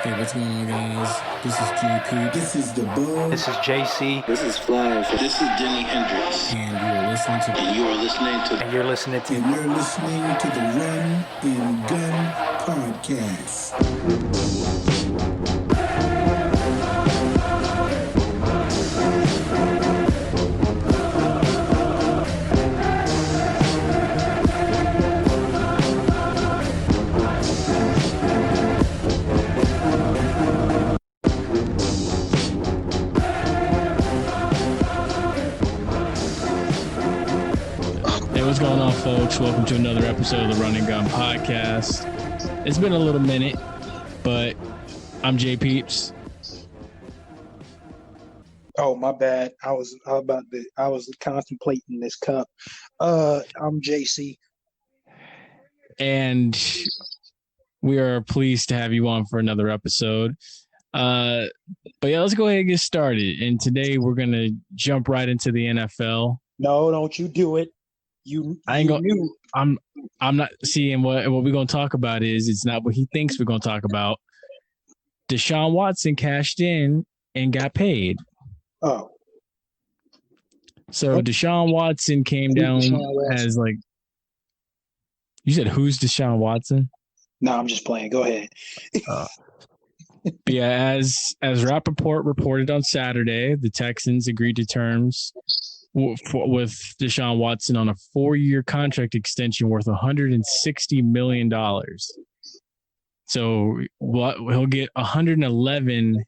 Hey, what's going on, guys? This is JPeeps. This is the Bug. This is Jay Cee. This is Flash. This is Denny Hendricks. And you are listening to... And you are listening to... And you're listening to... And you're listening to the Run and Gun Podcast. What's going on, folks? Welcome to another episode of the Run and Gun Podcast. It's been a little minute, but I'm JPeeps. Oh, my bad. I was contemplating this cup. I'm Jay Cee. And we are pleased to have you on for another episode. But yeah, let's go ahead and get started. And today we're going to jump right into the NFL. No, don't you do it. I'm not seeing what we're going to talk about it's not what he thinks we're going to talk about. Deshaun Watson cashed in and got paid. Oh. So Deshaun Watson came down as like, you said, who's Deshaun Watson? No, I'm just playing. Go ahead. But yeah, as Rappaport reported on Saturday, the Texans agreed to terms with Deshaun Watson on a 4-year contract extension worth $160 million. So he'll get 111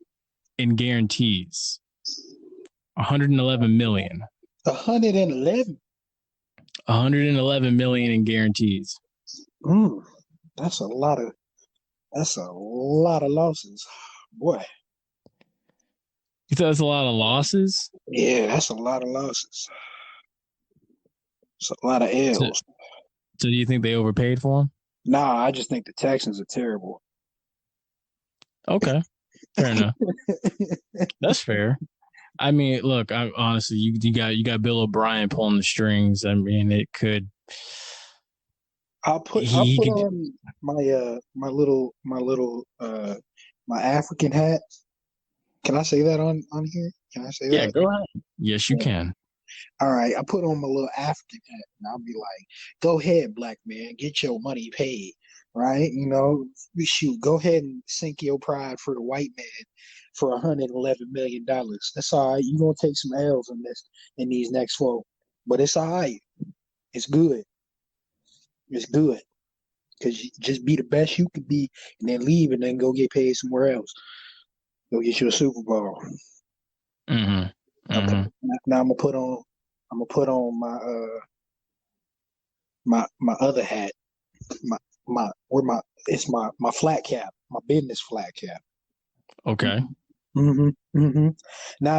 in guarantees. 111 million. 111? 111 million in guarantees. That's a lot of losses. Boy. You thought that's a lot of losses? Yeah, that's a lot of losses. It's a lot of L's. So do you think they overpaid for him? Nah, I just think the Texans are terrible. Okay, fair enough. That's fair. I mean, look, honestly, you got Bill O'Brien pulling the strings. I mean, it could. I'll put on my African hat. Can I say that on here? Can I say that? Yeah, go ahead. Yes, you can. All right, I put on my little African hat, and I'll be like, "Go ahead, black man, get your money paid." Right? You know, shoot, go ahead and sink your pride for the white man for $111 million. That's all right. You're gonna take some L's in these next 4, but it's all right. It's good. It's good because you just be the best you could be, and then leave, and then go get paid somewhere else. Go get you a Super Bowl. Mm-hmm. Okay. Now I'm gonna put on my other hat. My flat cap, my business flat cap. Okay. Now,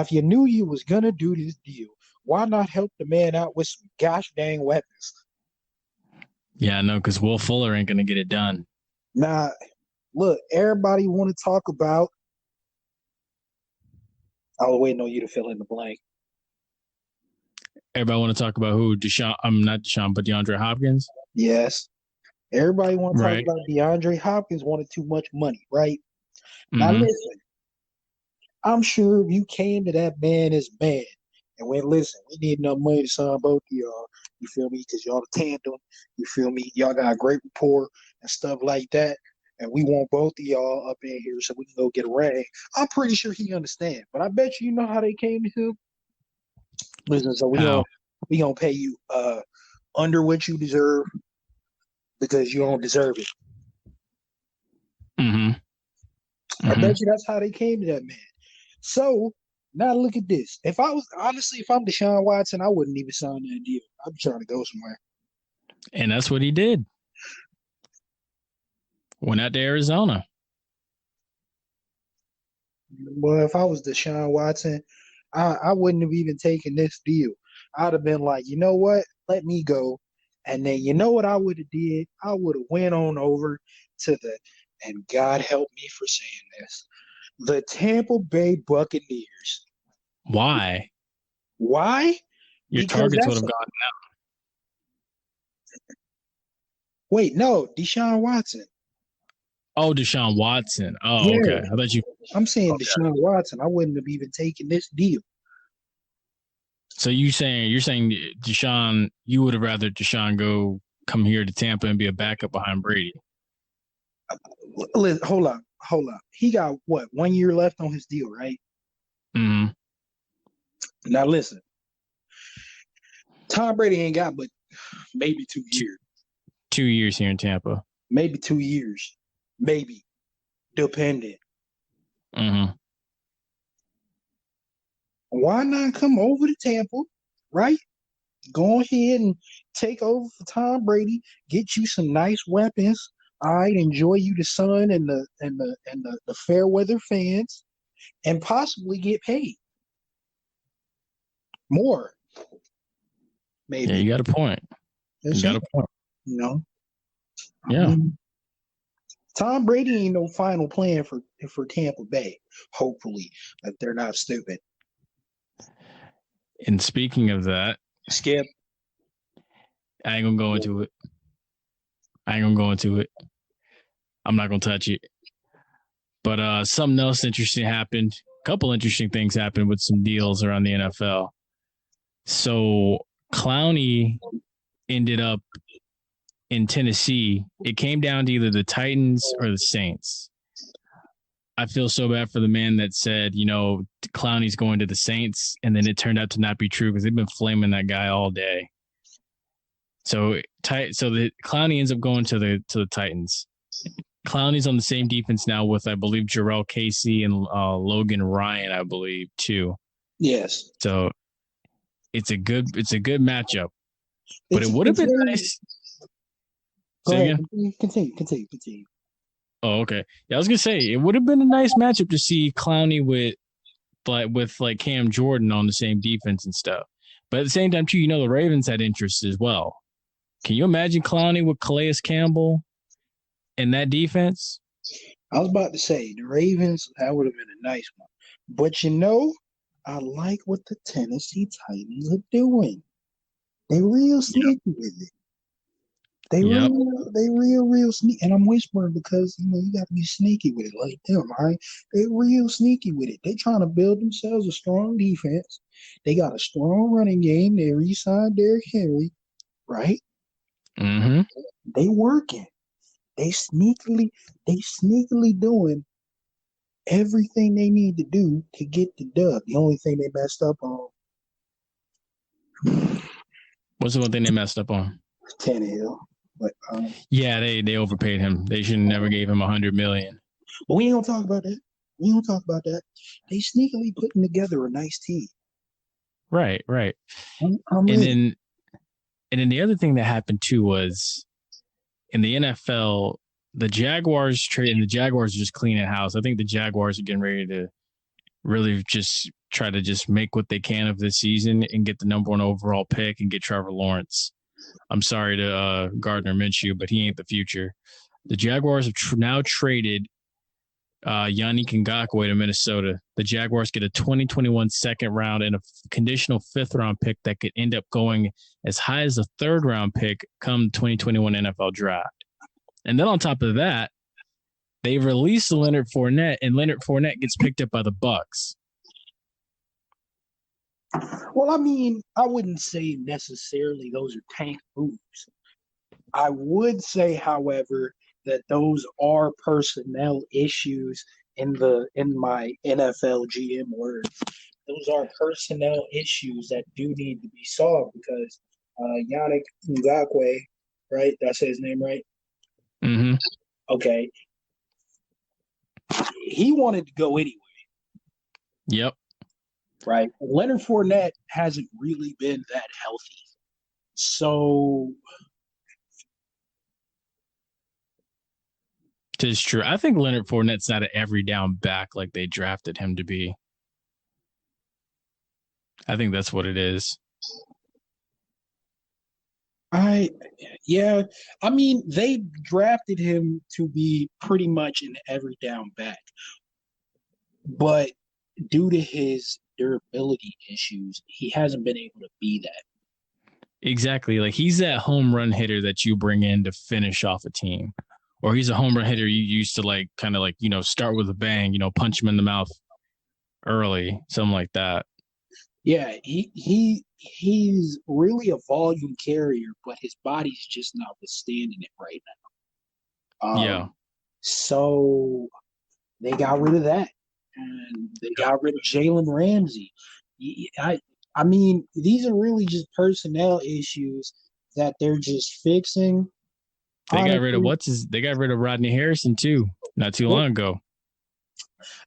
if you knew you was gonna do this deal, why not help the man out with some gosh dang weapons? Yeah, no, because Will Fuller ain't gonna get it done. Now, look, everybody want to talk about. I was waiting on you to fill in the blank. Everybody want to talk about who? Not Deshaun, but DeAndre Hopkins? Yes. Everybody want to talk about DeAndre Hopkins wanted too much money, right? Mm-hmm. Now, listen. I'm sure if you came to that man as man and went, listen, we need enough money to sign both of y'all. You feel me? Because y'all the tandem. You feel me? Y'all got a great rapport and stuff like that. And we want both of y'all up in here so we can go get a ring. I'm pretty sure he understands. But I bet you know how they came to him. Listen, so we gonna pay you under what you deserve because you don't deserve it. Mm-hmm. I bet you that's how they came to that man. So now look at this. If I'm Deshaun Watson, I wouldn't even sign that deal. I'm trying to go somewhere. And that's what he did. Went out to Arizona. Well, if I was Deshaun Watson, I wouldn't have even taken this deal. I'd have been like, you know what? Let me go. And then you know what I would have did? I would have went on over to and God help me for saying this, the Tampa Bay Buccaneers. Why? Why? Your targets would have gone down. Wait, no, Deshaun Watson. Oh, Deshaun Watson. Oh, Yeah, okay. I thought you. I'm saying Okay. Deshaun Watson. I wouldn't have even taken this deal. So you're saying Deshaun? You would have rather Deshaun go come here to Tampa and be a backup behind Brady? Hold up, hold up. He got what, 1 year left on his deal, right? Mm-hmm. Now listen, Tom Brady ain't got but maybe 2 years, 2 years here in Tampa. maybe 2 years, maybe, depending. Mm-hmm. Why not come over to Tampa, right? Go ahead and take over for Tom Brady. Get you some nice weapons. All right, enjoy you the sun and the fair weather fans, and possibly get paid more. Yeah, Maybe. you got a point. That's You got it. a point. You know. I Yeah. mean, Tom Brady ain't no final plan for Tampa Bay. Hopefully, if they're not stupid. And speaking of that, Skip. I ain't gonna go into it. I'm not gonna touch it. But something else interesting happened. A couple interesting things happened with some deals around the NFL. So Clowney ended up in Tennessee. It came down to either the Titans or the Saints. I feel so bad for the man that said, Clowney's going to the Saints, and then it turned out to not be true because they've been flaming that guy all day. So the Clowney ends up going to the Titans. Clowney's on the same defense now with, I believe, Jarrell Casey and Logan Ryan, I believe, too. Yes. So it's a good matchup. But it would have been nice. Go ahead. Continue. Oh, okay. Yeah, I was gonna say it would have been a nice matchup to see Clowney with Cam Jordan on the same defense and stuff. But at the same time, too, the Ravens had interest as well. Can you imagine Clowney with Calais Campbell in that defense? I was about to say the Ravens, that would have been a nice one. But I like what the Tennessee Titans are doing. They real sneaky with it. They real sneaky. And I'm whispering because you got to be sneaky with it like them, all right? They real sneaky with it. They trying to build themselves a strong defense. They got a strong running game. They re-signed Derrick Henry, right? Mm-hmm. They working. They sneakily doing everything they need to do to get the dub. The only thing they messed up on. What's the one thing they messed up on? Tannehill. But yeah, they overpaid him. They should have never gave him $100 million. But we ain't gonna talk about that. They sneakily putting together a nice team. Right. I'm and then the other thing that happened too was in the NFL, the Jaguars trade, and the Jaguars are just cleaning house. I think the Jaguars are getting ready to really just try to just make what they can of this season and get the number 1 overall pick and get Trevor Lawrence. I'm sorry to Gardner Minshew, but he ain't the future. The Jaguars have now traded Yannick Ngakoue to Minnesota. The Jaguars get a 2021 second round and a conditional 5th round pick that could end up going as high as a 3rd round pick come 2021 NFL draft. And then on top of that, they released Leonard Fournette, and Leonard Fournette gets picked up by the Bucs. Well, I mean, I wouldn't say necessarily those are tank moves. I would say, however, that those are personnel issues in my NFL GM words. Those are personnel issues that do need to be solved because Yannick Ngakoue, right? Did I say his name right? Mm-hmm. Okay. He wanted to go anyway. Yep. Right. Leonard Fournette hasn't really been that healthy. So it is true. I think Leonard Fournette's not an every down back like they drafted him to be. I think that's what it is. I mean, they drafted him to be pretty much an every down back. But due to his durability issues, he hasn't been able to be that. Exactly. Like he's that home run hitter that you bring in to finish off a team. or he's a home run hitter. You used to like kind of like, start with a bang, punch him in the mouth early, something like that. Yeah, he's really a volume carrier, but his body's just not withstanding it right now. Yeah. So they got rid of that, and they got rid of Jalen Ramsey. I mean, these are really just personnel issues that they're just fixing. They got rid of they got rid of Rodney Harrison too, not too long ago.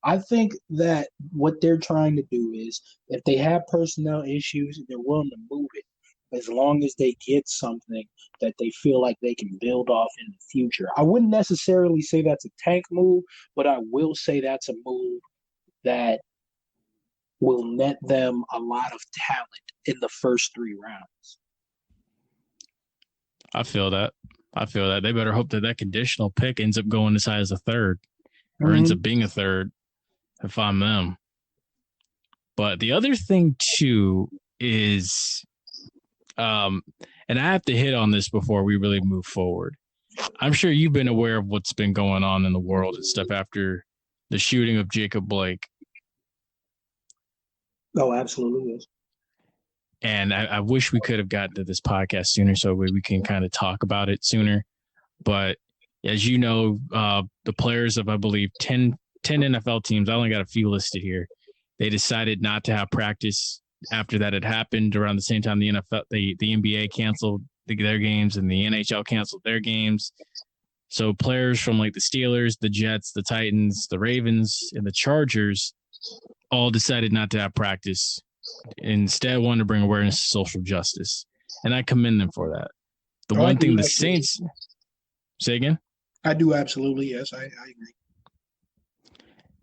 I think that what they're trying to do is, if they have personnel issues, they're willing to move it as long as they get something that they feel like they can build off in the future. I wouldn't necessarily say that's a tank move, but I will say that's a move that will net them a lot of talent in the first 3 rounds. I feel that. They better hope that conditional pick ends up going as high as a third, or ends up being a third, if I'm them. But the other thing too is, and I have to hit on this before we really move forward. I'm sure you've been aware of what's been going on in the world and stuff after the shooting of Jacob Blake. Oh, absolutely, yes. And I wish we could have gotten to this podcast sooner so we can kind of talk about it sooner. But as you know, the players of, I believe, 10 NFL teams, I only got a few listed here, they decided not to have practice after that had happened around the same time the NBA canceled their games and the NHL canceled their games. So players from like the Steelers, the Jets, the Titans, the Ravens, and the Chargers all decided not to have practice. Instead, wanted to bring awareness to social justice. And I commend them for that. The one thing the Saints... Say again? I do, absolutely, yes. I agree.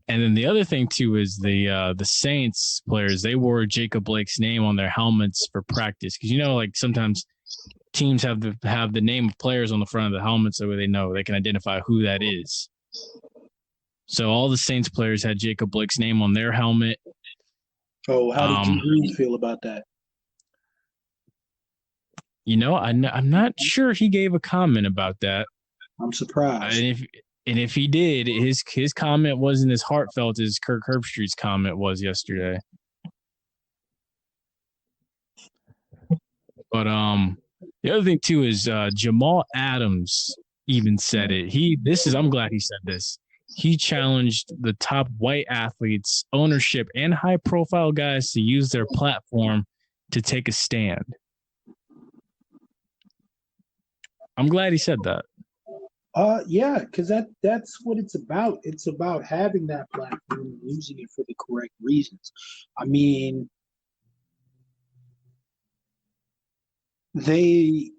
And then the other thing, too, is the Saints players, they wore Jacob Blake's name on their helmets for practice. Because, like sometimes teams have the name of players on the front of the helmet so they know they can identify who that is. So all the Saints players had Jacob Blake's name on their helmet. Oh, how did you feel about that? I'm not sure he gave a comment about that. I'm surprised. And if he did, his comment wasn't as heartfelt as Kirk Herbstreit's comment was yesterday. But the other thing too is Jamal Adams even said it. I'm glad he said this. He challenged the top white athletes, ownership, and high-profile guys to use their platform to take a stand. I'm glad he said that. Yeah, because that's what it's about. It's about having that platform and using it for the correct reasons. I mean, they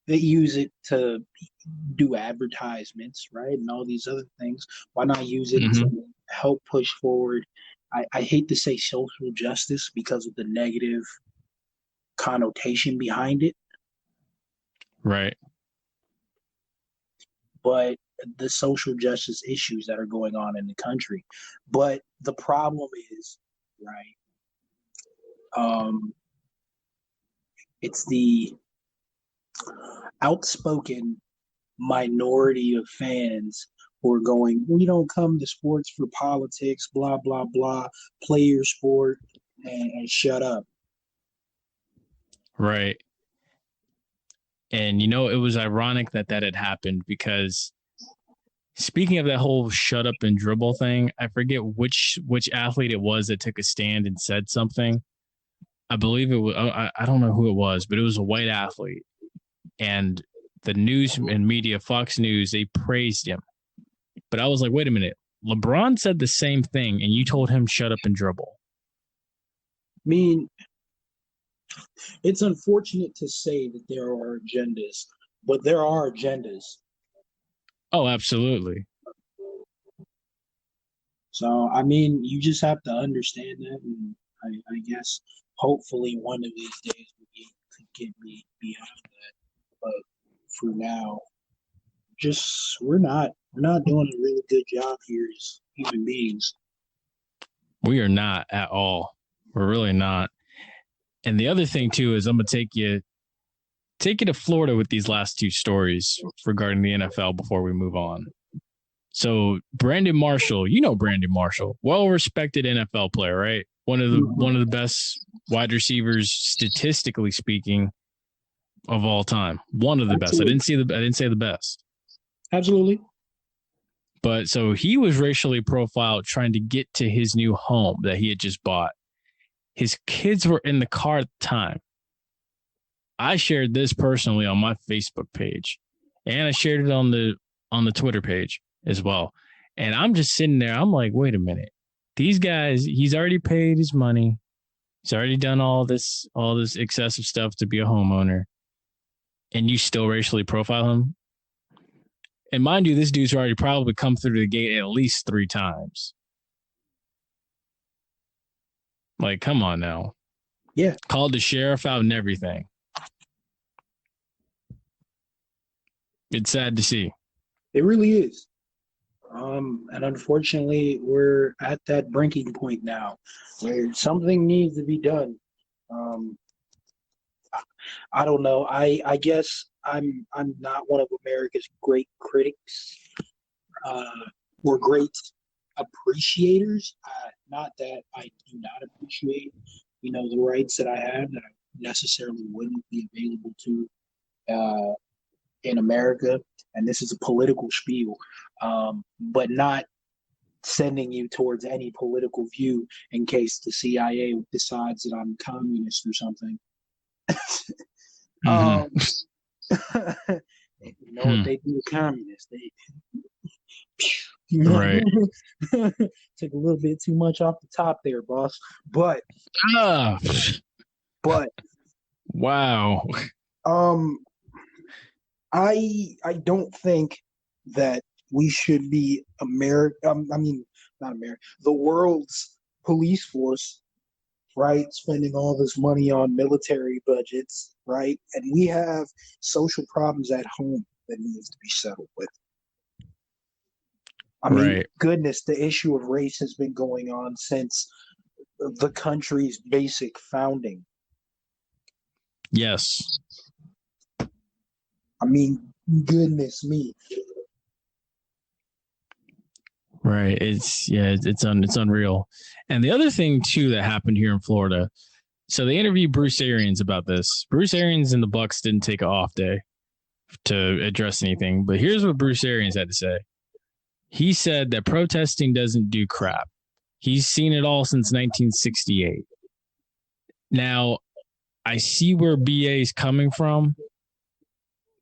use it to do advertisements, right, and all these other things. Why not use it to help push forward? I hate to say social justice because of the negative connotation behind it. Right. But the social justice issues that are going on in the country. But the problem is, right, it's the outspoken minority of fans who are going, we don't come to sports for politics, blah, blah, blah, play your sport and shut up. Right. And, it was ironic that had happened because speaking of that whole shut up and dribble thing, I forget which athlete it was that took a stand and said something. I believe it was, I don't know who it was, but it was a white athlete. And the news and media, Fox News, they praised him. But I was like, wait a minute. LeBron said the same thing, and you told him shut up and dribble. I mean, it's unfortunate to say that there are agendas, but there are agendas. Oh, absolutely. So, I mean, you just have to understand that, and I guess hopefully one of these days we could get beyond that. But for now, we're not doing a really good job here as human beings. We are not at all. We're really not. And the other thing too is I'm gonna take you take you to Florida with these last two stories regarding the NFL before we move on. So Brandon Marshall, Brandon Marshall, well-respected NFL player, right? One of the best wide receivers, statistically speaking, of all time. One of the best. I didn't say the best. Absolutely. But so he was racially profiled trying to get to his new home that he had just bought. His kids were in the car at the time. I shared this personally on my Facebook page, and I shared it on the Twitter page as well. And I'm just sitting there. I'm like, wait a minute. These guys, he's already paid his money. He's already done all this excessive stuff to be a homeowner. And you still racially profile him? And mind you, this dude's already probably come through the gate at least 3 times. Like, come on now. Yeah. Called the sheriff out and everything. It's sad to see. It really is. And unfortunately, we're at that breaking point now where something needs to be done. I don't know. I guess I'm not one of America's great critics or great appreciators. Not that I do not appreciate, the rights that I have that I necessarily wouldn't be available to in America. And this is a political spiel, but not sending you towards any political view in case the CIA decides that I'm communist or something. If they do communist, they right. Took a little bit too much off the top there, boss. But wow. I don't think that we should be not America, the world's police force, right? Spending all this money on military budgets, right? And we have social problems at home that needs to be settled with. I mean, goodness, the issue of race has been going on since the country's basic founding. Yes. I mean, goodness me. Right. It's unreal. And the other thing too that happened here in Florida. So they interviewed Bruce Arians about this. Bruce Arians and the Bucks didn't take an off day to address anything, but here's what Bruce Arians had to say. He said that protesting doesn't do crap. He's seen it all since 1968. Now, I see where BA is coming from,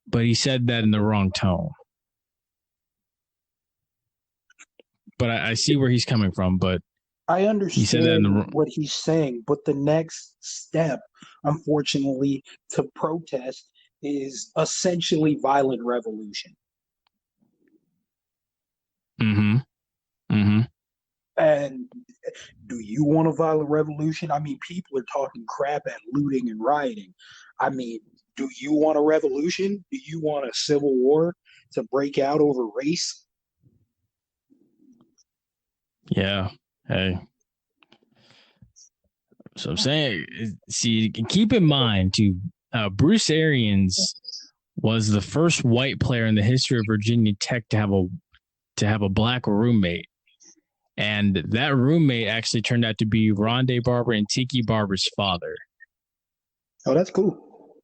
but he said that in the wrong tone. But I see where he's coming from, but I understand he said that what he's saying, but the next step, unfortunately, to protest is essentially violent revolution. And do you want a violent revolution? I mean, people are talking crap at looting and rioting. I mean, do you want a revolution? Do you want a civil war to break out over race? Yeah. Hey. So I'm saying, see, keep in mind too, Bruce Arians was the first white player in the history of Virginia Tech to have a black roommate. And that roommate actually turned out to be Rondé Barber and Tiki Barber's father. Oh, that's cool.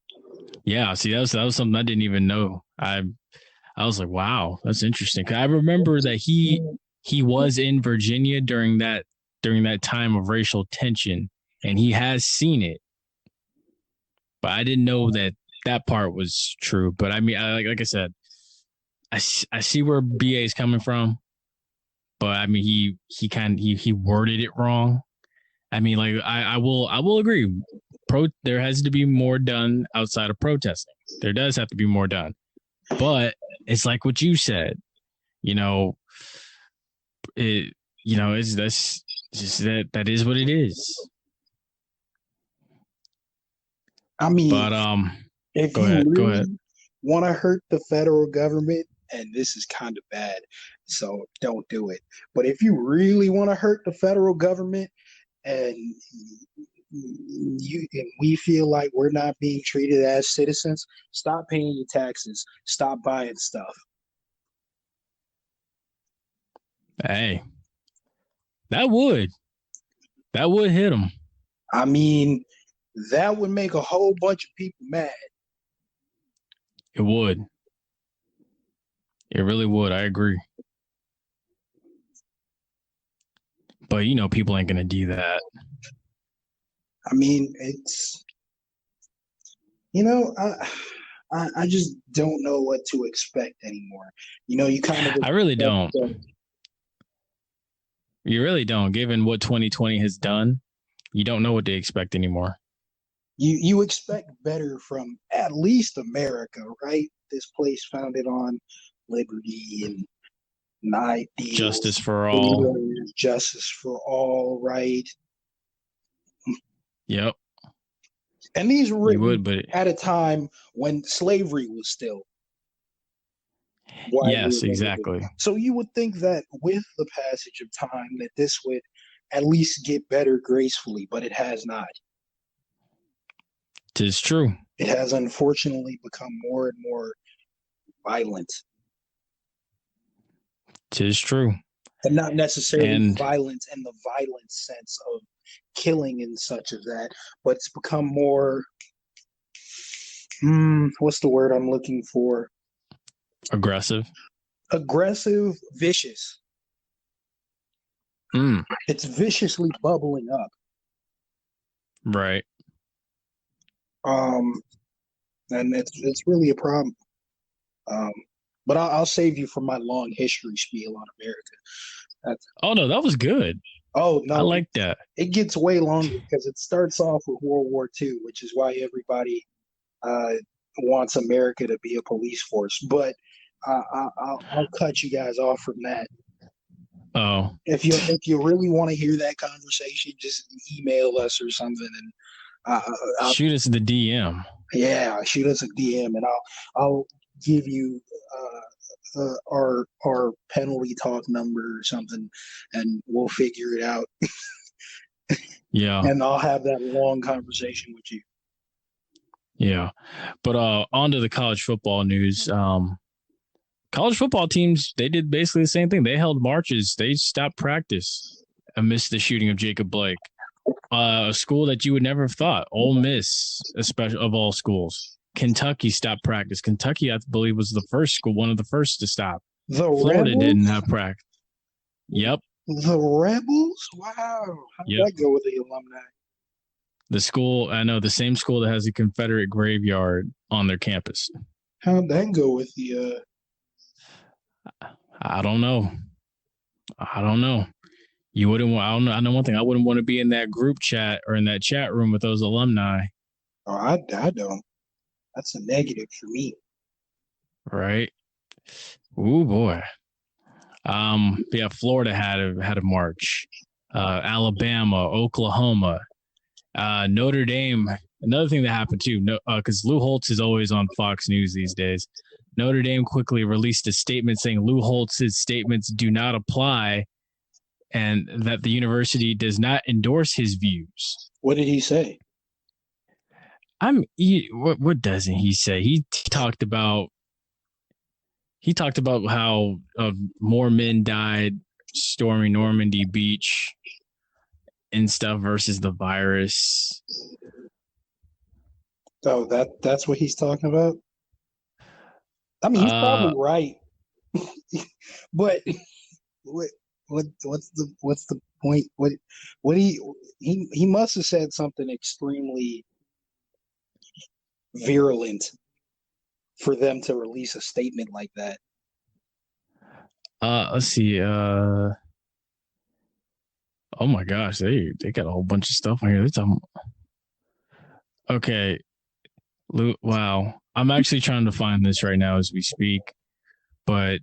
Yeah, see, that was something I didn't even know. I was like, wow, that's interesting. 'Cause I remember that he was in Virginia during that time of racial tension, and he has seen it. But I didn't know that part was true. But I mean, like I said, I see where BA is coming from. But I mean, he worded it wrong. I mean, like I will agree. There has to be more done outside of protesting. There does have to be more done. But it's like what you said. That's just that is what it is. I mean, but if go you ahead. really want to hurt the federal government, and this is kind of bad, so don't do it. But if you really want to hurt the federal government and and we feel like we're not being treated as citizens, stop paying your taxes. Stop buying stuff. Hey, that would hit them. I mean, that would make a whole bunch of people mad. It would. It really would. I agree. But, people ain't going to do that. I mean, it's, I just don't know what to expect anymore. You kind of. I really don't. You really don't. Given what 2020 has done, you don't know what to expect anymore. You expect better from at least America, right? This place founded on liberty and justice for all. Justice for all, right? Yep. And these were written at a time when slavery was still. Yes, exactly. So you would think that with the passage of time that this would at least get better gracefully, but it has not. Tis true. It has unfortunately become more and more violent. Tis true. And not necessarily violence in the violent sense of killing and such as that, but it's become more, what's the word I'm looking for? Aggressive, vicious. It's viciously bubbling up. Right. And it's really a problem. But I'll save you from my long history spiel on America. No, that was good. Oh, no. I like that. It gets way longer because it starts off with World War II, which is why everybody wants America to be a police force. But I'll cut you guys off from that. Oh. If you really want to hear that conversation, just email us or something, and shoot us the DM. Yeah, shoot us a DM, and I'll give you our penalty talk number or something, and we'll figure it out. Yeah. And I'll have that long conversation with you. Yeah. But on to the college football news. College football teams, they did basically the same thing. They held marches. They stopped practice amidst the shooting of Jacob Blake. A school that you would never have thought. Ole Miss, especially of all schools. Kentucky stopped practice. Kentucky, I believe, was one of the first to stop. Florida didn't have practice. Yep. The Rebels? Wow. How did that go with the alumni? The school, I know, the same school that has a Confederate graveyard on their campus. How'd that go with the I don't know. You wouldn't want, I know one thing. I wouldn't want to be in that group chat or in that chat room with those alumni. Oh, I don't. That's a negative for me. Right. Ooh, boy. Yeah, Florida had a march. Alabama, Oklahoma, Notre Dame. Another thing that happened too, because Lou Holtz is always on Fox News these days. Notre Dame quickly released a statement saying Lou Holtz's statements do not apply and that the university does not endorse his views. What did he say? What doesn't he say? He talked about how more men died storming Normandy Beach and stuff versus the virus. Oh, that's what he's talking about? I mean, he's probably right. But what's the point? What he must have said something extremely virulent for them to release a statement like that. Let's see. Oh my gosh, they got a whole bunch of stuff on here. Okay. Wow. I'm actually trying to find this right now as we speak. But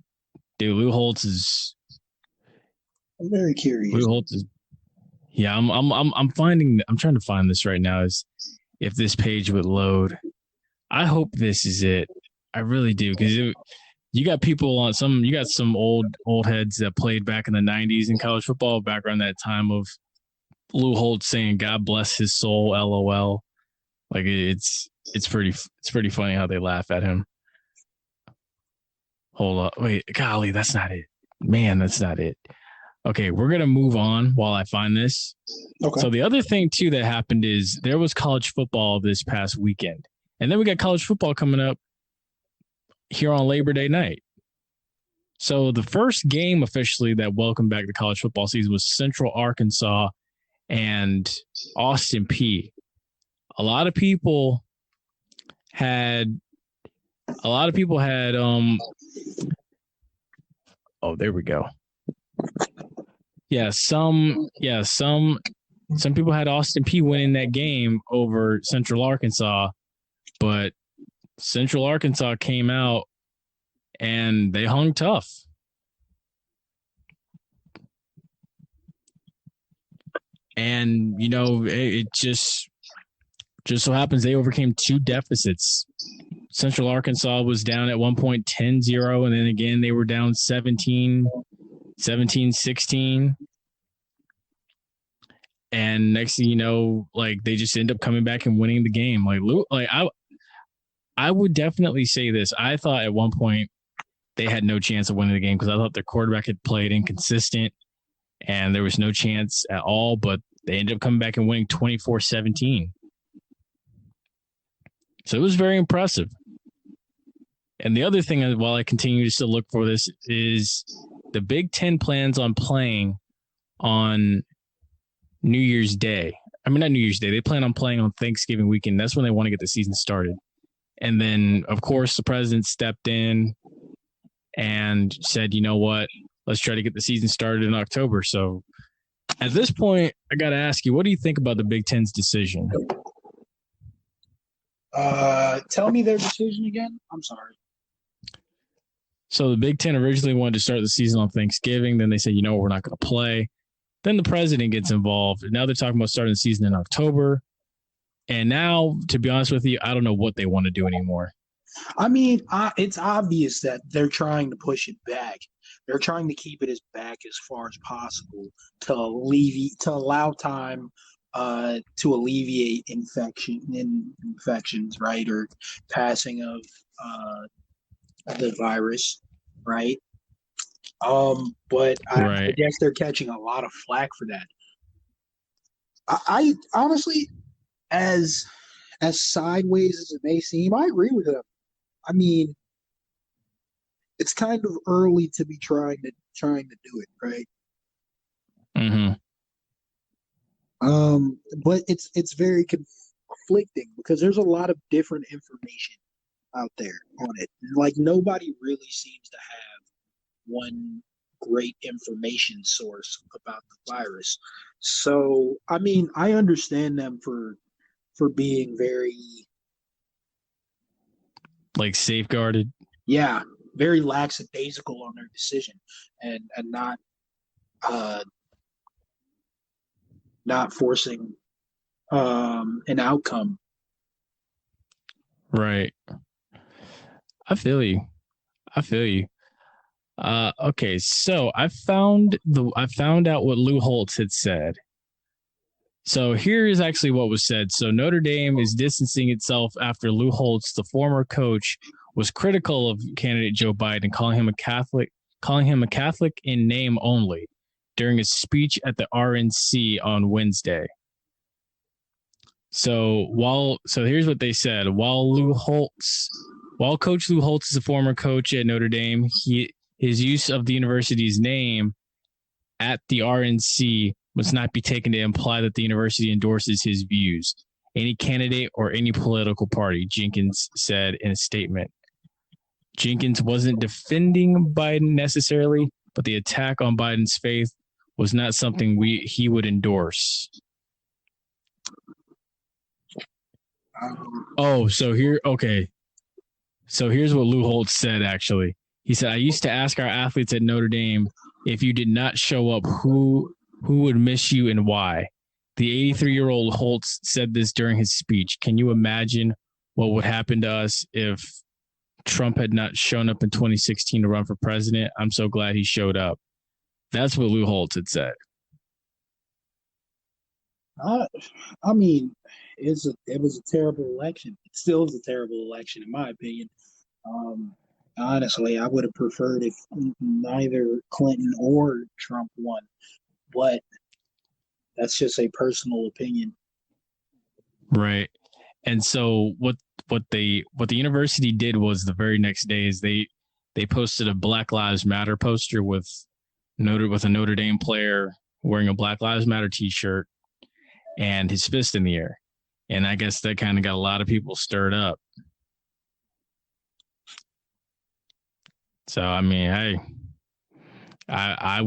dude, Lou Holtz is I'm very curious. Lou Holtz is I'm trying to find this right now as if this page would load. I hope this is it. I really do, because you got people on you got some old heads that played back in the 90s in college football, back around that time of Lou Holtz saying "God bless his soul," LOL. Like it's pretty funny how they laugh at him. Hold up, wait, golly, that's not it, man. That's not it. Okay, we're gonna move on while I find this. Okay. So the other thing too that happened is there was college football this past weekend, and then we got college football coming up here on Labor Day night. So the first game officially that welcomed back the college football season was Central Arkansas and Austin Peay. A lot of people had oh, there we go. Some people had Austin Peay winning that game over Central Arkansas, but Central Arkansas came out and they hung tough. And, it just so happens they overcame two deficits. Central Arkansas was down at one point 10-0, and then again they were down 17-16. And next thing you know, like they just end up coming back and winning the game. I would definitely say this. I thought at one point they had no chance of winning the game because I thought their quarterback had played inconsistent and there was no chance at all, but they ended up coming back and winning 24-17. So it was very impressive. And the other thing, while I continue to still look for this, is the Big Ten plans on playing on New Year's Day. I mean, not New Year's Day. They plan on playing on Thanksgiving weekend. That's when they want to get the season started. And then, of course, the president stepped in and said, you know what, let's try to get the season started in October. So at this point, I got to ask you, what do you think about the Big Ten's decision? Tell me their decision again. I'm sorry. So the Big Ten originally wanted to start the season on Thanksgiving. Then they said, we're not going to play. Then the president gets involved. And now they're talking about starting the season in October. And now, to be honest with you, I don't know what they want to do anymore. I mean, it's obvious that they're trying to push it back. They're trying to keep it as back as far as possible to allow time to alleviate infections, right, or passing of the virus, right? But I guess they're catching a lot of flack for that. I honestly, as sideways as it may seem, I agree with them. I mean, it's kind of early to be trying to do it, right? Mm-hmm. But it's very conflicting because there's a lot of different information out there on it. Like nobody really seems to have one great information source about the virus. So, I mean, I understand them for being very safeguarded. Yeah, very lackadaisical on their decision and not forcing an outcome. Right. I feel you. Okay, so I found out what Lou Holtz had said. So here is actually what was said. So Notre Dame is distancing itself after Lou Holtz, the former coach, was critical of candidate Joe Biden, calling him a Catholic in name only during a speech at the RNC on Wednesday. So here's what they said. While Coach Lou Holtz is a former coach at Notre Dame, his use of the university's name at the RNC must not be taken to imply that the university endorses his views, any candidate or any political party, Jenkins said in a statement. Jenkins wasn't defending Biden necessarily, but the attack on Biden's faith was not something he would endorse. So here's what Lou Holtz said, actually. He said, I used to ask our athletes at Notre Dame, if you did not show up, who would miss you and why? The 83-year-old Holtz said this during his speech. Can you imagine what would happen to us if Trump had not shown up in 2016 to run for president? I'm so glad he showed up. That's what Lou Holtz had said. I mean, it was a terrible election. It still is a terrible election, in my opinion. Um, Honestly, I would have preferred if neither Clinton or Trump won, but that's just a personal opinion. Right. And so what the university did was the very next day is they posted a Black Lives Matter poster with a Notre Dame player wearing a Black Lives Matter t-shirt and his fist in the air. And I guess that kind of got a lot of people stirred up. So I mean, I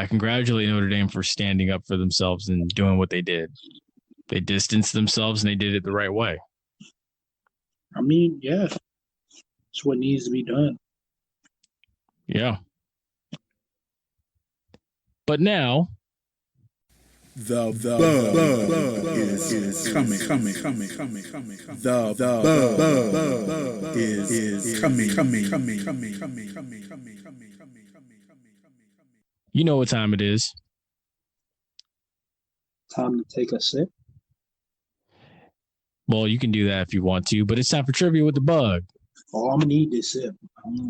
congratulate Notre Dame for standing up for themselves and doing what they did. They distanced themselves and they did it the right way. I mean, yeah, it's what needs to be done. Yeah. But now the bug is coming. The bug is coming. You know what time it is. Time to take a sip. Well, you can do that if you want to, but it's time for Trivia with the Bug. Oh, I'm gonna need this sip.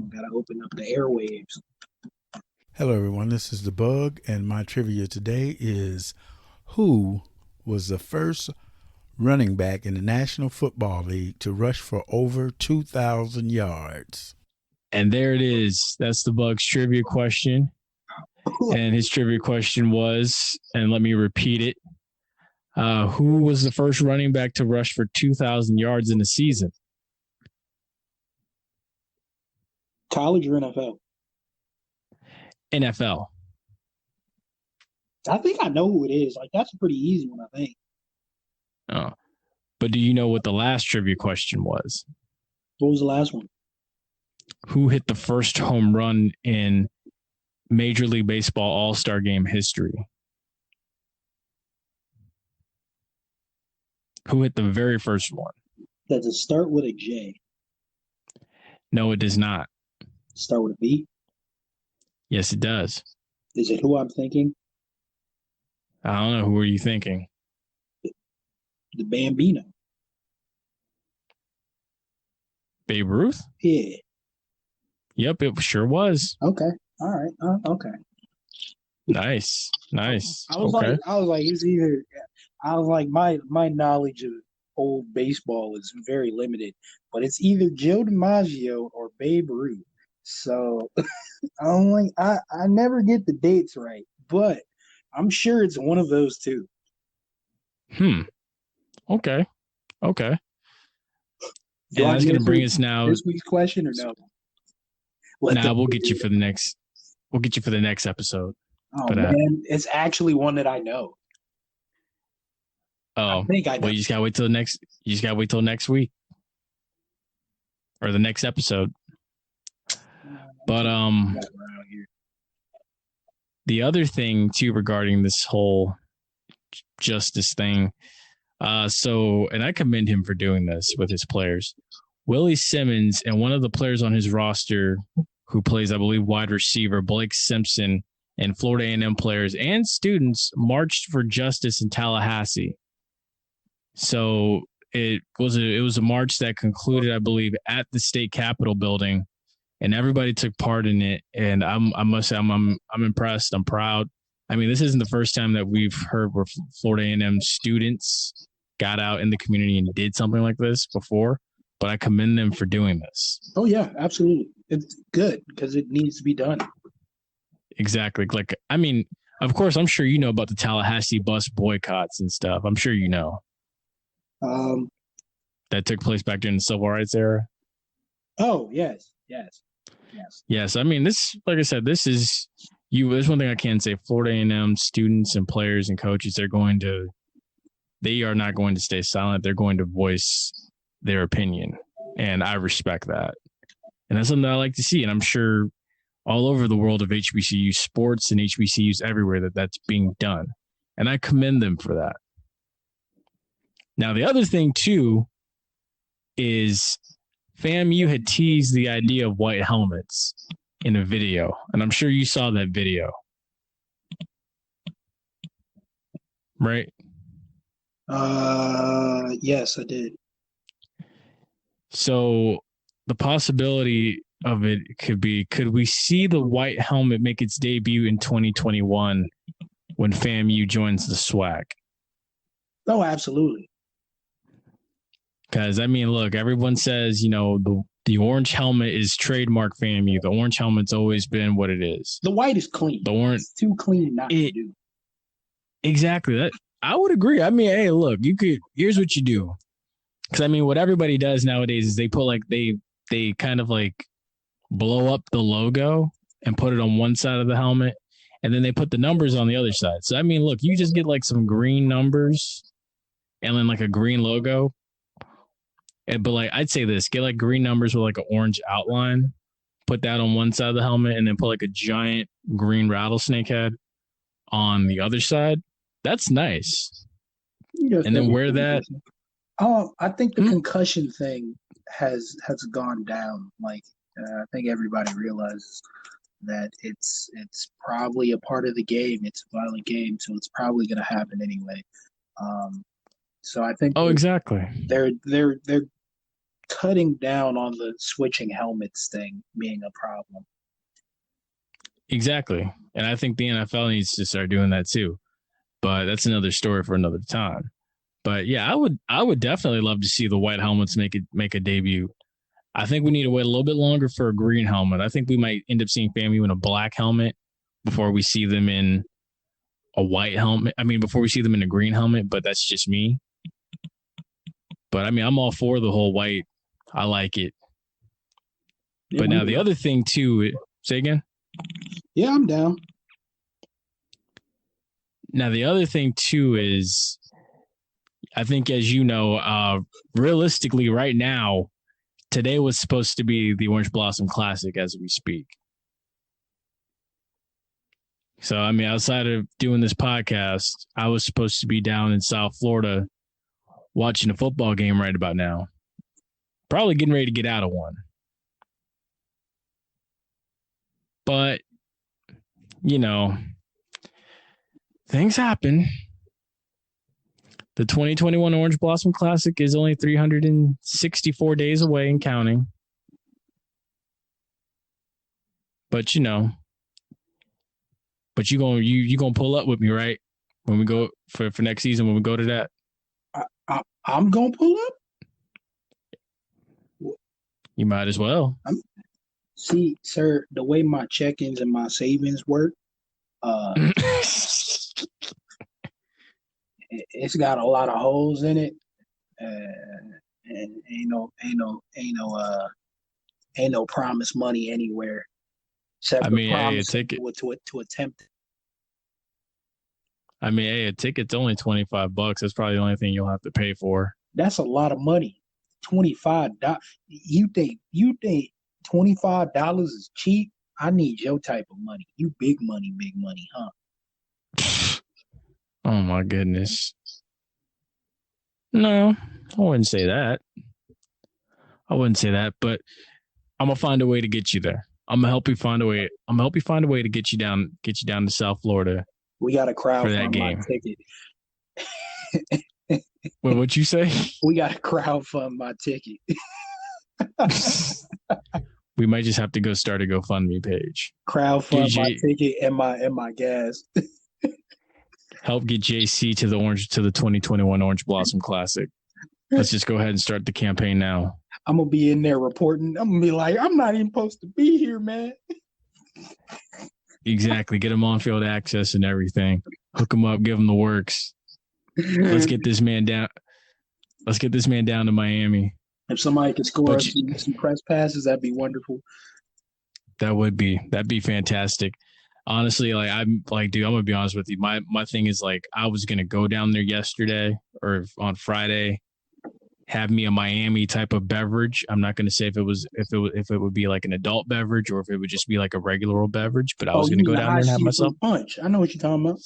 Gotta open up the airwaves. Hello, everyone. This is the Bug, and my trivia today is: who was the first running back in the National Football League to rush for over 2,000 yards? And there it is. That's the Bug's trivia question. And his trivia question was, and let me repeat it, who was the first running back to rush for 2,000 yards in a season? College or NFL? NFL. I think I know who it is. Like, that's a pretty easy one, I think. Oh, but do you know what the last trivia question was? What was the last one? Who hit the first home run in Major League Baseball All-Star Game history? Who hit the very first one? Does it start with a J? No, it does not. Start with a B? Yes, it does. Is it who I'm thinking? I don't know. Who are you thinking? The Bambino. Babe Ruth? Yeah. Yep, it sure was. Okay. All right. Okay. Nice. I was like, it's either. I was like, my knowledge of old baseball is very limited, but it's either Joe DiMaggio or Babe Ruth. So I'm like, I never get the dates right, but I'm sure it's one of those two. Okay. Do And that's going to bring us now. This week's question or no? We'll get you for the next. We'll get you for the next episode. Oh man, it's actually one that I know. Oh, well, you just gotta wait till next. You just gotta wait till next week or the next episode. But the other thing too regarding this whole justice thing. And I commend him for doing this with his players. Willie Simmons and one of the players on his roster who plays, I believe, wide receiver, Blake Simpson, and Florida A&M players and students marched for justice in Tallahassee. So it was a march that concluded, I believe, at the state capitol building, and everybody took part in it. And I must say, I'm impressed. I'm proud. I mean, this isn't the first time that we've heard where Florida A&M students got out in the community and did something like this before, but I commend them for doing this. Oh yeah, absolutely. It's good because it needs to be done. Exactly. Like, I mean, of course, I'm sure you know about the Tallahassee bus boycotts and stuff. I'm sure you know. That took place back during the civil rights era. Oh, yes. Yes. I mean, this, like I said, this is there's one thing I can say. Florida A&M students and players and coaches, they are not going to stay silent. They're going to voice their opinion. And I respect that. And that's something that I like to see. And I'm sure all over the world of HBCU sports and HBCUs everywhere that's being done. And I commend them for that. Now, the other thing, too, is FAMU had teased the idea of white helmets in a video. And I'm sure you saw that video. right? Yes, I did. So the possibility of it could we see the white helmet make its debut in 2021 when FAMU joins the SWAC? Oh, absolutely. Because, I mean, look, everyone says, the orange helmet is trademark FAMU. The orange helmet's always been what it is. The white is clean. The orange, it's too clean not to do. Exactly. That I would agree. I mean, hey, look, here's what you do. Because, I mean, what everybody does nowadays is they put they kind of blow up the logo and put it on one side of the helmet, and then they put the numbers on the other side. So, I mean, look, you just get some green numbers and then a green logo. But I'd say this, get green numbers with an orange outline, put that on one side of the helmet, and then put a giant green rattlesnake head on the other side. That's nice. And then wear that. I think the concussion thing has gone down. I think everybody realizes that it's probably a part of the game. It's a violent game, so it's probably going to happen anyway. So I think. Oh, exactly. They're cutting down on the switching helmets thing being a problem. Exactly. And I think the NFL needs to start doing that too. But that's another story for another time. But yeah, I would definitely love to see the white helmets make a debut. I think we need to wait a little bit longer for a green helmet. I think we might end up seeing FAMU in a black helmet before we see them in a white helmet. I mean, before we see them in a green helmet, but that's just me. But I mean, I'm all for the whole white. I like it. Yeah, but now the other thing too, say again? Yeah, I'm down. Now the other thing too is, I think, as you know, realistically right now, today was supposed to be the Orange Blossom Classic as we speak. So, I mean, outside of doing this podcast, I was supposed to be down in South Florida watching a football game right about now. Probably getting ready to get out of one. But, things happen. The 2021 Orange Blossom Classic is only 364 days away and counting. But you gonna pull up with me, right? When we go for next season, when we go to that. I'm gonna pull up. You might as well. See, sir, the way my check-ins and my savings work, it's got a lot of holes in it, and ain't no promise money anywhere. Except I mean, hey, a ticket to attempt. I mean, hey, a ticket's only $25. That's probably the only thing you'll have to pay for. That's a lot of money. $25. You think $25 is cheap? I need your type of money. You big money, huh? Oh my goodness. No, I wouldn't say that. But I'm gonna find a way to get you there. I'm gonna help you find a way. To get you down to South Florida. We got a crowd for that game. My ticket. Wait, what'd you say? We got to crowdfund my ticket. We might just have to go start a GoFundMe page. Crowdfund my ticket and my gas. Help get JC to the 2021 Orange Blossom Classic. Let's just go ahead and start the campaign now. I'm gonna be in there reporting. I'm gonna be like, I'm not even supposed to be here, man. Exactly. Get him on-field access and everything. Hook him up. Give him the works. Let's get this man down. Let's get this man down to Miami. If somebody could score us some press passes, that'd be wonderful. That'd be fantastic. Honestly, dude, I'm gonna be honest with you. My thing is I was gonna go down there yesterday or on Friday, have me a Miami type of beverage. I'm not gonna say if it would be an adult beverage or if it would just be a regular old beverage. But I was gonna go down there and have myself punch. I know what you're talking about.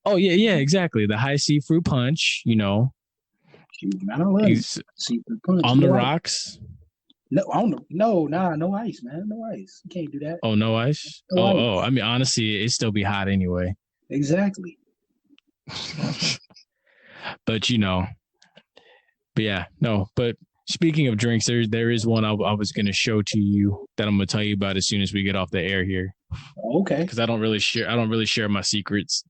Oh yeah, exactly. The high C fruit punch. I don't love seafood punch on the rocks. No ice, man. No ice. You can't do that. Oh, no ice? No ice. I mean, honestly, it'd still be hot anyway. Exactly. But but speaking of drinks, there is one I was going to show to you that I'm going to tell you about as soon as we get off the air here. Okay. Because I don't really share my secrets.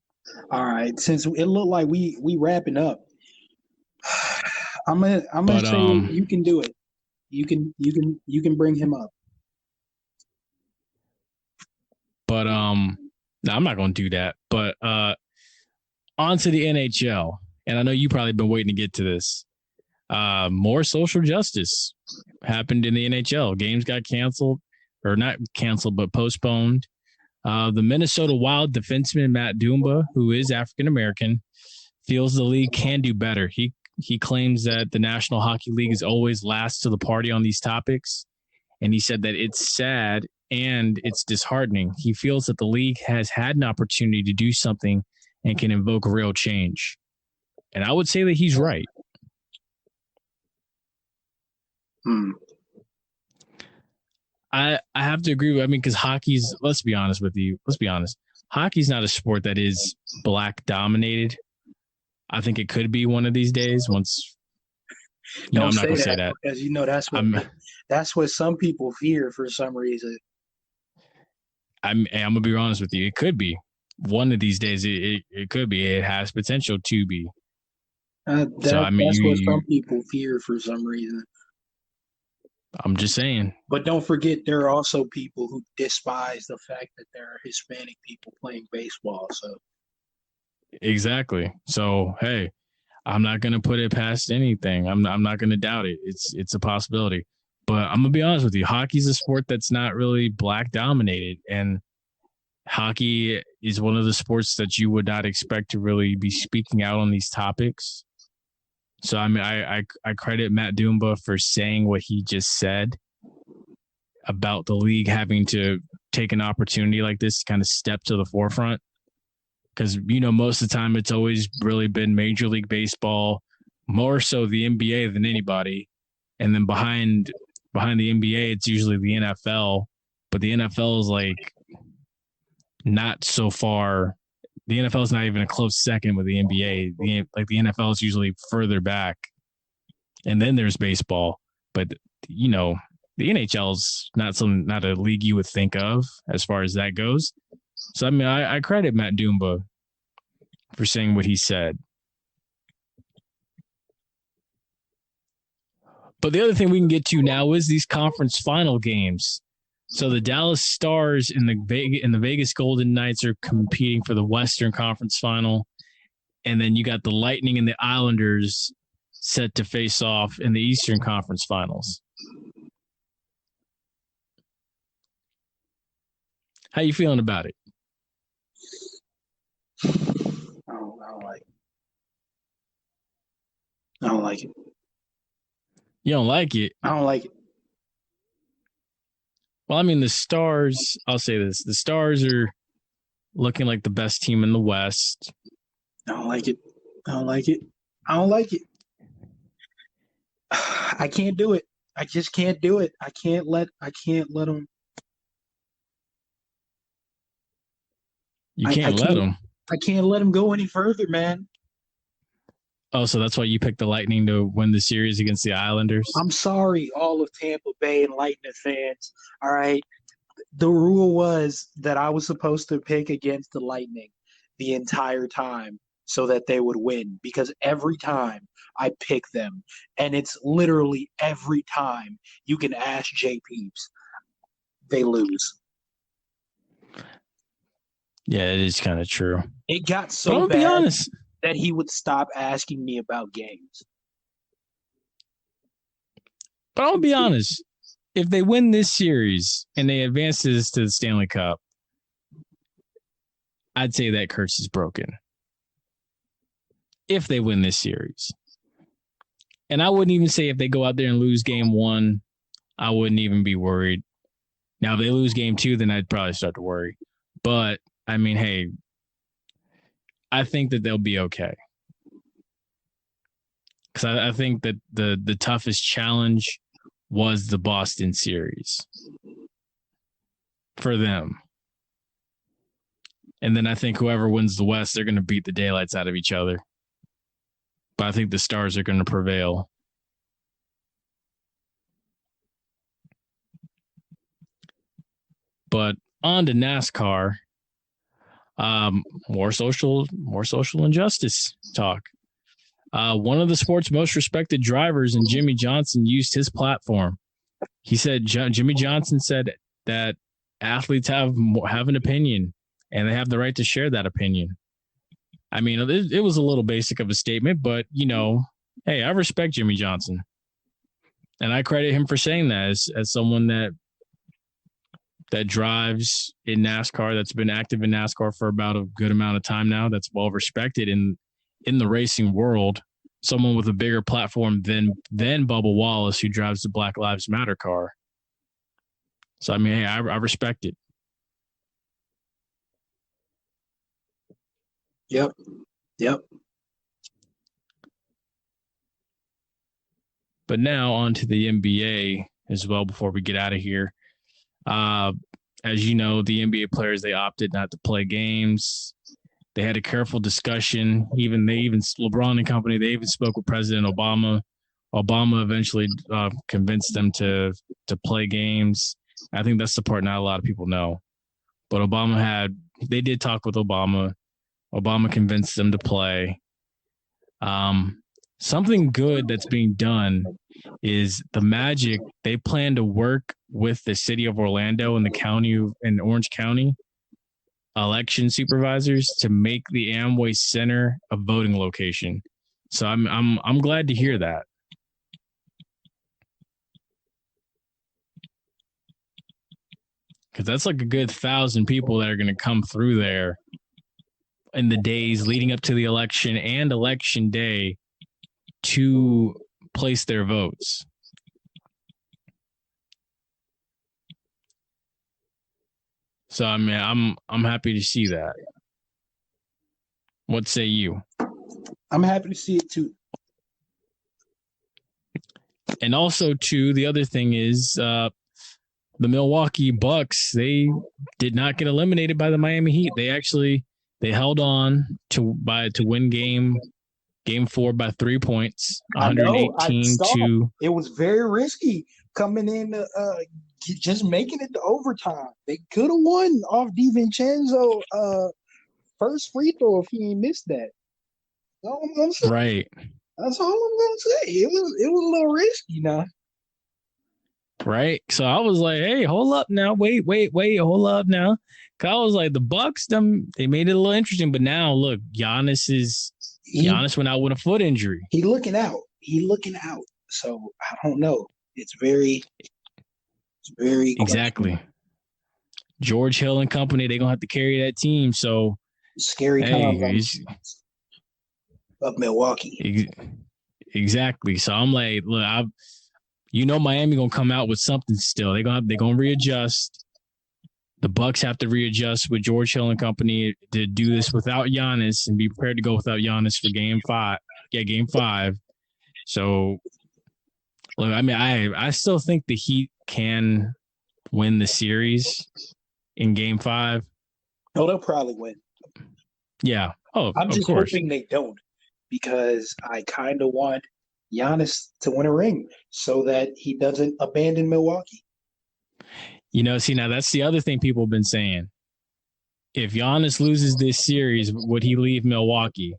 All right. Since it looked like we wrapping up, I'm gonna say you can do it. You can bring him up. But no, I'm not going to do that. But on to the NHL, and I know you probably been waiting to get to this. More social justice happened in the NHL. Games got canceled, or not canceled, but postponed. The Minnesota Wild defenseman Matt Dumba, who is African American, feels the league can do better. He claims that the National Hockey League is always last to the party on these topics, and he said that it's sad and it's disheartening. He feels that the league has had an opportunity to do something and can invoke real change. And I would say that he's right. I have to agree with, because hockey's, let's be honest, hockey's not a sport that is black dominated. I think it could be one of these days once, I'm not going to say that. Because that's what some people fear for some reason. I'm going to be honest with you. It could be one of these days. It could be. It has potential to be. That's what some people fear for some reason. I'm just saying. But don't forget, there are also people who despise the fact that there are Hispanic people playing baseball. So exactly. So hey, I'm not going to put it past anything. I'm not going to doubt it. It's a possibility. But I'm going to be honest with you. Hockey's a sport that's not really black dominated, and hockey is one of the sports that you would not expect to really be speaking out on these topics. So, I credit Matt Dumba for saying what he just said about the league having to take an opportunity like this to kind of step to the forefront. Because, most of the time it's always really been Major League Baseball, more so the NBA than anybody. And then behind the NBA, it's usually the NFL. But the NFL is like not so far. The NFL is not even a close second with the NBA. The NFL is usually further back, and then there's baseball. But the NHL is not a league you would think of as far as that goes. So I credit Matt Dumba for saying what he said. But the other thing we can get to now is these conference final games. So the Dallas Stars and the Vegas Golden Knights are competing for the Western Conference Final. And then you got the Lightning and the Islanders set to face off in the Eastern Conference Finals. How you feeling about it? I don't like it. I don't like it. You don't like it? I don't like it. Well, the Stars, I'll say this. The Stars are looking like the best team in the West. I don't like it. I don't like it. I don't like it. I can't do it. I just can't do it. I can't let them. You can't let them? I can't let them go any further, man. Oh, so that's why you picked the Lightning to win the series against the Islanders? I'm sorry, all of Tampa Bay and Lightning fans. All right. The rule was that I was supposed to pick against the Lightning the entire time so that they would win, because every time I pick them, and it's literally every time, you can ask JPeeps, they lose. Yeah, it is kind of true. It got so bad. Be honest. That he would stop asking me about games. But I'll be honest. If they win this series and they advance to the Stanley Cup, I'd say that curse is broken. If they win this series. And I wouldn't even say if they go out there and lose game 1, I wouldn't even be worried. Now, if they lose game 2, then I'd probably start to worry. But, hey, I think that they'll be okay. Because I think that the toughest challenge was the Boston series for them. And then I think whoever wins the West, they're going to beat the daylights out of each other. But I think the Stars are going to prevail. But on to NASCAR. More social injustice talk. One of the sport's most respected drivers, and Jimmy Johnson, used his platform. He said, Jimmy Johnson said that athletes have an opinion, and they have the right to share that opinion. I mean, it was a little basic of a statement, but, hey, I respect Jimmy Johnson. And I credit him for saying that as someone that drives in NASCAR, that's been active in NASCAR for about a good amount of time now, that's well respected in the racing world, someone with a bigger platform than Bubba Wallace, who drives the Black Lives Matter car. So, I mean, hey, I respect it. Yep. But now on to the NBA as well before we get out of here. As you know, the NBA players, they opted not to play games. They had a careful discussion. LeBron and company, they even spoke with President Obama. Obama eventually convinced them to play games. I think that's the part not a lot of people know. But they did talk with Obama. Obama convinced them to play. Something good that's being done is the Magic. They plan to work with the city of Orlando and the county in Orange County election supervisors to make the Amway Center a voting location. So I'm glad to hear that. Because that's like a good 1,000 people that are going to come through there in the days leading up to the election and election day to place their votes. So I mean, I'm happy to see that. What say you? I'm happy to see it too. And also, too, the other thing is the Milwaukee Bucks. They did not get eliminated by the Miami Heat. They held on to win game 4 by 3 points, 118 to. It was very risky coming in, just making it to overtime. They could have won off DiVincenzo first free throw if he ain't missed that. That's all I'm gonna say. Right. That's all I'm gonna say. It was a little risky now. Right. So I was like, hey, hold up now. Wait, hold up now. Cause I was like, the Bucks, they made it a little interesting, but now look, Giannis went out with a foot injury. He looking out. So I don't know. It's very exactly. George Hill and company, they're gonna have to carry that team. So scary times of Milwaukee. Exactly. So I'm like, look, Miami gonna come out with something still. They're gonna readjust. The Bucks have to readjust with George Hill and company to do this without Giannis and be prepared to go without Giannis for game 5. Yeah, game 5. So, look, I mean, I still think the Heat can win the series in game 5. Oh, they'll probably win. Yeah. Oh, I'm just of course. hoping they don't, because I kind of want Giannis to win a ring so that he doesn't abandon Milwaukee. See, now that's the other thing people have been saying. If Giannis loses this series, would he leave Milwaukee?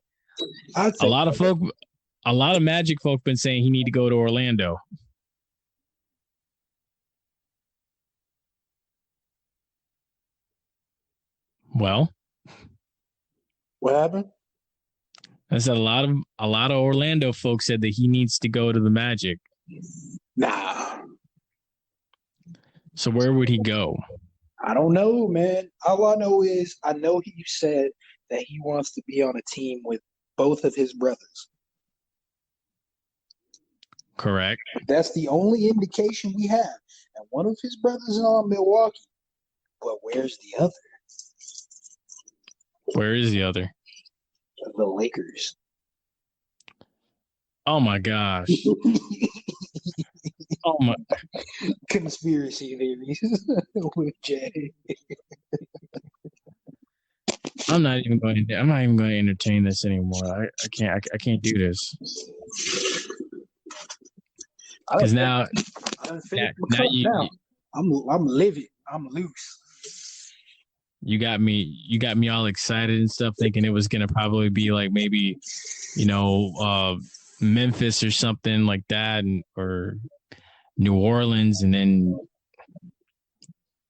A lot of Magic folk been saying he need to go to Orlando. Well, what happened? I said a lot of Orlando folks said that he needs to go to the Magic. Nah. So where would he go? I don't know, man. All I know is he said that he wants to be on a team with both of his brothers. Correct. That's the only indication we have. And one of his brothers is on Milwaukee. But where's the other? Where is the other? The Lakers. Oh my gosh. Oh my. Conspiracy theories with Jay. I'm not even going to entertain this anymore. I can't do this. Because now I'm livid. I'm loose. You got me all excited and stuff, thinking it was gonna probably be like maybe, Memphis or something like that, or New Orleans, and then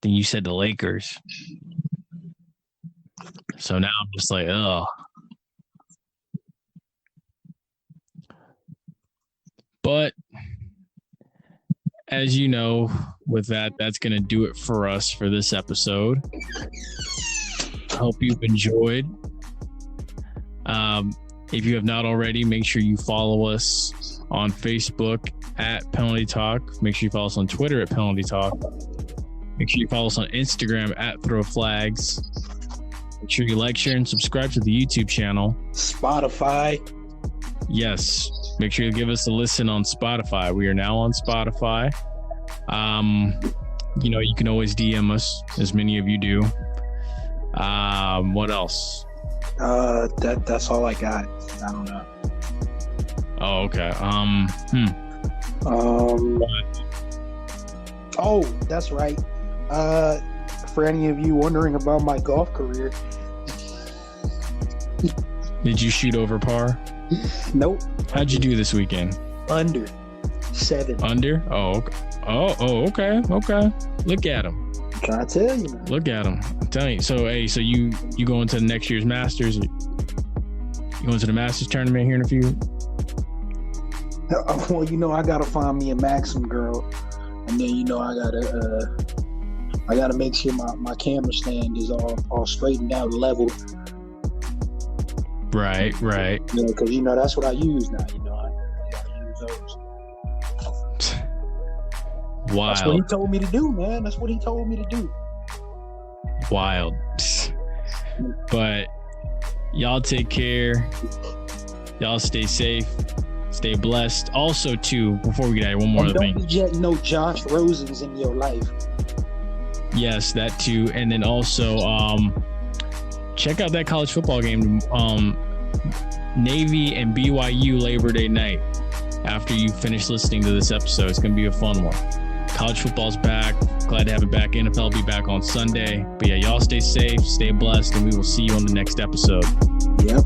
you said the Lakers. So now I'm just like, oh. But as you know, with that's going to do it for us for this episode. I hope you've enjoyed. If you have not already, make sure you follow us on Facebook at Penalty Talk. Make sure you follow us on Twitter at Penalty Talk. Make sure you follow us on Instagram at Throw Flags. Make sure you like, share, and subscribe to the YouTube channel. Spotify. Yes. Make sure you give us a listen on Spotify. We are now on Spotify. You can always DM us, as many of you do. What else? That's all I got. I don't know. Oh, okay. Oh, that's right. For any of you wondering about my golf career. Did you shoot over par? Nope. How'd you do this weekend? Under 7. Under? Oh, okay. Okay. Look at him. I'm trying to tell you, man. Look at him. I'm telling you. So, hey, you go into next year's Masters? You going to the Masters tournament here in a few? Well, I gotta find me a Maxim girl, and then I gotta make sure my camera stand is all straightened out, level. Right. Yeah, because that's what I use now. I use those. Wild. That's what he told me to do, man. That's what he told me to do. Wild. But y'all take care. Y'all stay safe. Stay blessed. Also, too, before we get out of here, one more thing. Don't get no Josh Rosens in your life. Yes, that too. And then also, check out that college football game. Navy and BYU Labor Day night. After you finish listening to this episode, it's going to be a fun one. College football's back. Glad to have it back. NFL will be back on Sunday. But yeah, y'all stay safe, stay blessed, and we will see you on the next episode. Yep.